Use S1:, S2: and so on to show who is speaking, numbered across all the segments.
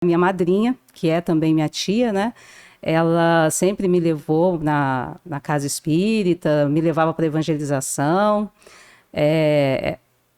S1: Minha madrinha, que é também minha tia, né? Ela sempre me levou na casa espírita, me levava para evangelização.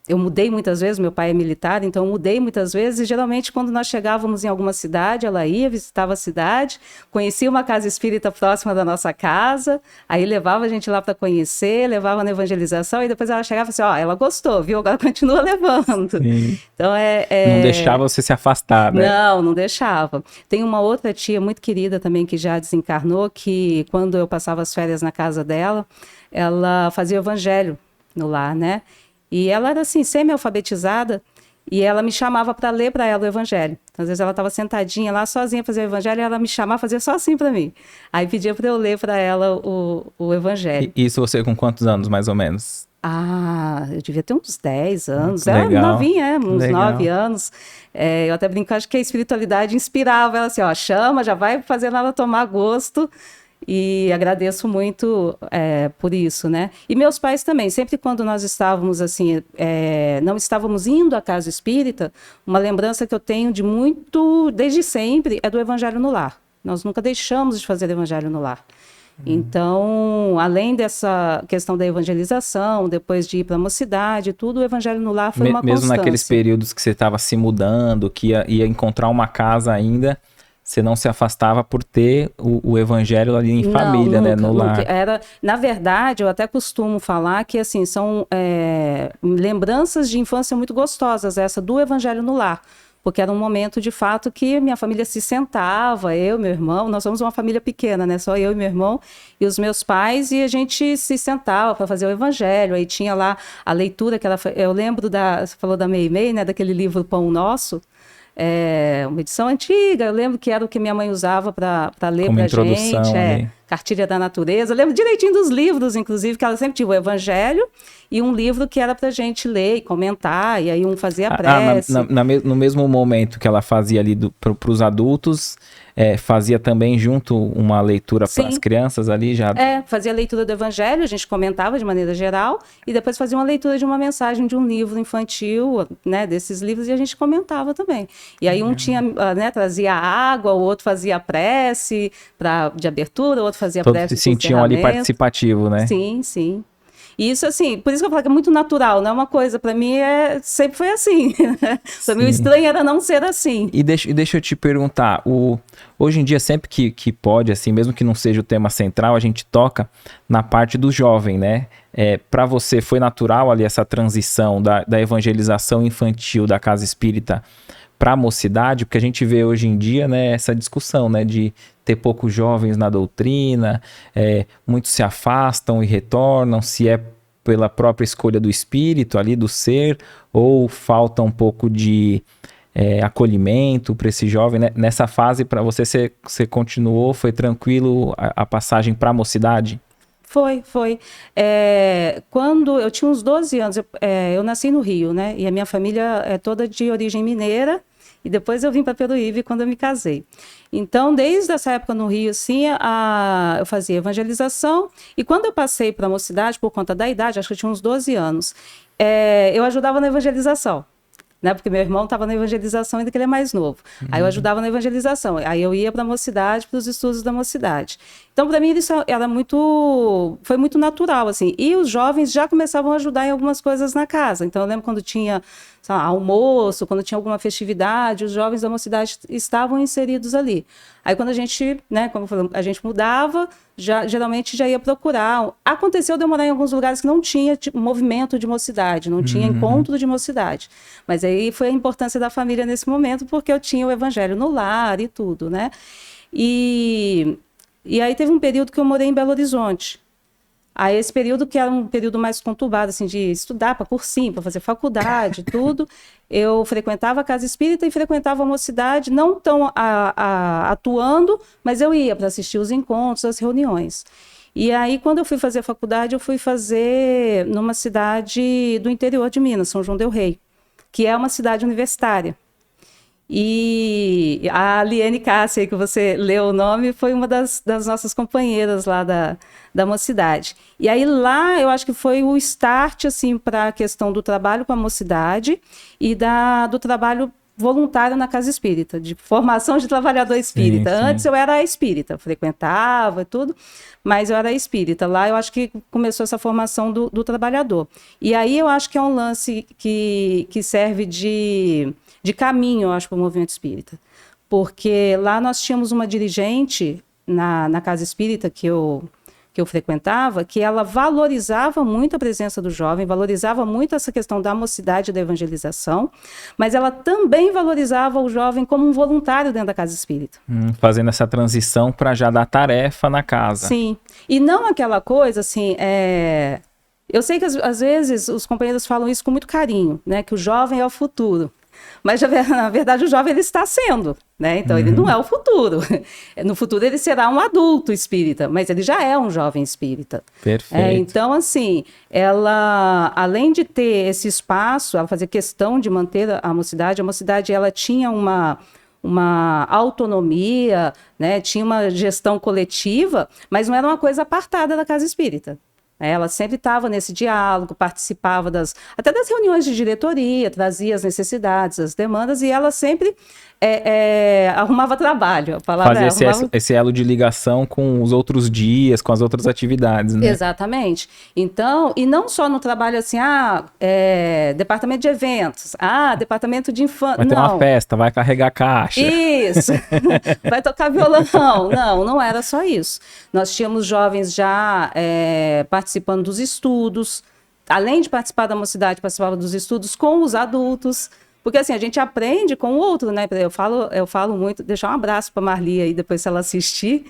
S1: Eu mudei muitas vezes, meu pai é militar, então eu mudei muitas vezes, e geralmente quando nós chegávamos em alguma cidade, ela ia, visitava a cidade, conhecia uma casa espírita próxima da nossa casa, aí levava a gente lá para conhecer, levava na evangelização, e depois ela chegava e falava assim, ela gostou, viu? Agora continua levando.
S2: Sim.
S1: Então
S2: Não deixava você se afastar, né?
S1: Não deixava. Tem uma outra tia muito querida também que já desencarnou, que quando eu passava as férias na casa dela, ela fazia evangelho no lar, né? E ela era assim, semi-alfabetizada, e ela me chamava para ler para ela o evangelho. Então, às vezes ela estava sentadinha lá sozinha fazendo o evangelho, e ela me chamava, fazia só assim para mim. Aí pedia para eu ler para ela o evangelho.
S2: E isso você com quantos anos, mais ou menos?
S1: Eu devia ter uns 10 anos.
S2: Legal.
S1: Ela novinha, uns
S2: Legal.
S1: 9 anos. Eu até brinco, acho que a espiritualidade inspirava ela assim, ó, chama, já vai fazendo ela tomar gosto. E agradeço muito por isso, né? E meus pais também, sempre quando nós estávamos assim, não estávamos indo à casa espírita, uma lembrança que eu tenho de muito, desde sempre, é do Evangelho no Lar. Nós nunca deixamos de fazer Evangelho no Lar. Então, além dessa questão da evangelização, depois de ir para a mocidade, tudo, o Evangelho no Lar foi uma constância.
S2: Mesmo naqueles períodos que você estava se mudando, que ia encontrar uma casa ainda, você não se afastava por ter o evangelho ali em família,
S1: nunca,
S2: né, no lar.
S1: Na verdade, eu até costumo falar que assim, são lembranças de infância muito gostosas, essa do evangelho no lar. Porque era um momento, de fato, que minha família se sentava, eu, meu irmão, nós somos uma família pequena, né? Só eu e meu irmão e os meus pais, e a gente se sentava para fazer o evangelho. Aí tinha lá a leitura que eu lembro você falou da Meimei, né? Daquele livro Pão Nosso. Uma edição antiga, eu lembro que era o que minha mãe usava para ler para a gente, Cartilha da Natureza, eu lembro direitinho dos livros, inclusive, que ela sempre tinha o Evangelho e um livro que era para a gente ler e comentar, e aí um fazia prece.
S2: No mesmo momento que ela fazia ali para os adultos, fazia também junto uma leitura para as crianças ali já?
S1: Fazia a leitura do Evangelho, a gente comentava de maneira geral, e depois fazia uma leitura de uma mensagem de um livro infantil, né, desses livros, e a gente comentava também. E aí um tinha, né, trazia água, o outro fazia prece de abertura, o outro fazia
S2: todos
S1: prece
S2: se sentiam ali participativo, né?
S1: Sim, sim. E isso, assim, por isso que eu falo que é muito natural, não é uma coisa, para mim sempre foi assim. Para mim o estranho era não ser assim.
S2: E deixa eu te perguntar, hoje em dia sempre que pode, assim, mesmo que não seja o tema central, a gente toca na parte do jovem, né? Para você foi natural ali essa transição da evangelização infantil da casa espírita para a mocidade, porque a gente vê hoje em dia, né, essa discussão, né, de ter poucos jovens na doutrina, muitos se afastam e retornam, se é pela própria escolha do espírito ali, do ser, ou falta um pouco de acolhimento para esse jovem, né? Nessa fase, para você continuou, foi tranquilo a passagem para a mocidade?
S1: Foi. Quando eu tinha uns 12 anos, eu nasci no Rio, né? E a minha família é toda de origem mineira, e depois eu vim para Peruíbe quando eu me casei. Então, desde essa época no Rio, assim, eu fazia evangelização, e quando eu passei para a mocidade, por conta da idade, acho que eu tinha uns 12 anos, eu ajudava na evangelização. Né, porque meu irmão estava na evangelização ainda que ele é mais novo. Aí eu ajudava na evangelização. Aí eu ia para a mocidade, para os estudos da mocidade. Então, para mim, isso foi muito natural, assim. E os jovens já começavam a ajudar em algumas coisas na casa. Então, eu lembro quando tinha, sei lá, almoço, quando tinha alguma festividade, os jovens da mocidade estavam inseridos ali. Aí, quando a gente, né, como falamos, a gente mudava, geralmente já ia procurar. Aconteceu de eu morar em alguns lugares que não tinha movimento de mocidade, não tinha encontro de mocidade. Mas aí foi a importância da família nesse momento, porque eu tinha o evangelho no lar e tudo, né? E aí teve um período que eu morei em Belo Horizonte. Aí esse período, que era um período mais conturbado, assim, de estudar para cursinho, para fazer faculdade, tudo, eu frequentava a casa espírita e frequentava a mocidade, não tão atuando, mas eu ia para assistir os encontros, as reuniões. E aí, quando eu fui fazer a faculdade, eu fui fazer numa cidade do interior de Minas, São João del Rei, que é uma cidade universitária. E a Liane Cássia, que você leu o nome, foi uma das nossas companheiras lá da mocidade. E aí lá eu acho que foi o start assim, para a questão do trabalho com a mocidade e do trabalho voluntária na casa espírita, de formação de trabalhador espírita.
S2: Sim, sim.
S1: Antes eu era espírita, frequentava e tudo, mas eu era espírita. Lá eu acho que começou essa formação do trabalhador. E aí eu acho que é um lance que serve de caminho, eu acho, para o movimento espírita. Porque lá nós tínhamos uma dirigente na casa espírita que eu frequentava, que ela valorizava muito a presença do jovem, valorizava muito essa questão da mocidade e da evangelização, mas ela também valorizava o jovem como um voluntário dentro da casa espírita.
S2: Fazendo essa transição para já dar tarefa na casa.
S1: Sim, e não aquela coisa assim, eu sei que às vezes os companheiros falam isso com muito carinho, né, que o jovem é o futuro. Mas, na verdade, o jovem ele está sendo, né? Então, ele não é o futuro. No futuro, ele será um adulto espírita, mas ele já é um jovem espírita.
S2: Perfeito.
S1: Então, assim, ela, além de ter esse espaço, ela fazia questão de manter a mocidade ela tinha uma autonomia, né? Tinha uma gestão coletiva, mas não era uma coisa apartada da casa espírita. Ela sempre estava nesse diálogo, participava até das reuniões de diretoria, trazia as necessidades, as demandas, e ela sempre arrumava trabalho.
S2: Fazia esse elo de ligação com os outros dias, com as outras atividades, né?
S1: Exatamente. Então, e não só no trabalho assim, departamento de eventos, departamento de infância.
S2: Vai ter uma festa, vai carregar caixa.
S1: Isso, vai tocar violão. Não era só isso. Nós tínhamos jovens já participando dos estudos, além de participar da mocidade, participava dos estudos com os adultos. Porque assim, a gente aprende com o outro, né? Eu falo muito, deixar um abraço para Marli aí, depois se ela assistir,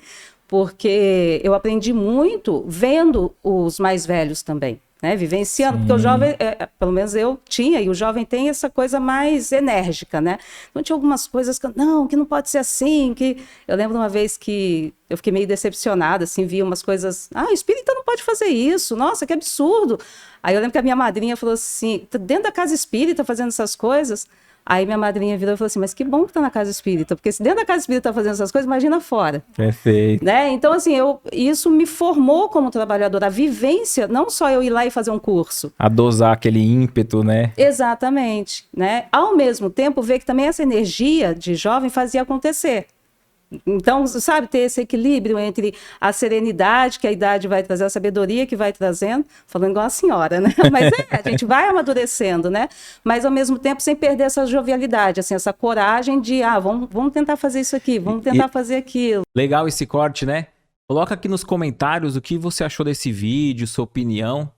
S1: porque eu aprendi muito vendo os mais velhos também, né? Vivenciando, porque o jovem, pelo menos eu tinha, e o jovem tem essa coisa mais enérgica, né? Então tinha algumas coisas que não pode ser assim, que... Eu lembro de uma vez que eu fiquei meio decepcionada, assim, vi umas coisas, o espírita não pode fazer isso, nossa, que absurdo. Aí eu lembro que a minha madrinha falou assim, dentro da casa espírita fazendo essas coisas. Aí minha madrinha virou e falou assim, mas que bom que tá na casa espírita, porque se dentro da casa espírita tá fazendo essas coisas, imagina fora.
S2: Perfeito.
S1: Né? Então, assim, isso me formou como trabalhadora, a vivência, não só eu ir lá e fazer um curso.
S2: A dosar aquele ímpeto, né?
S1: Exatamente. Né? Ao mesmo tempo, ver que também essa energia de jovem fazia acontecer. Então, sabe, ter esse equilíbrio entre a serenidade que a idade vai trazer, a sabedoria que vai trazendo, falando igual a senhora, né? Mas a gente vai amadurecendo, né? Mas, ao mesmo tempo, sem perder essa jovialidade, assim, essa coragem de, vamos tentar fazer isso aqui, vamos tentar fazer aquilo.
S2: Legal esse corte, né? Coloca aqui nos comentários o que você achou desse vídeo, sua opinião.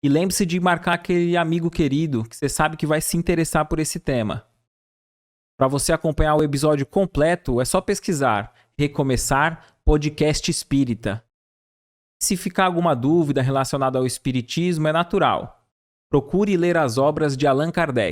S2: E lembre-se de marcar aquele amigo querido que você sabe que vai se interessar por esse tema. Para você acompanhar o episódio completo, é só pesquisar Recomeçar Podcast Espírita. Se ficar alguma dúvida relacionada ao espiritismo, é natural. Procure ler as obras de Allan Kardec.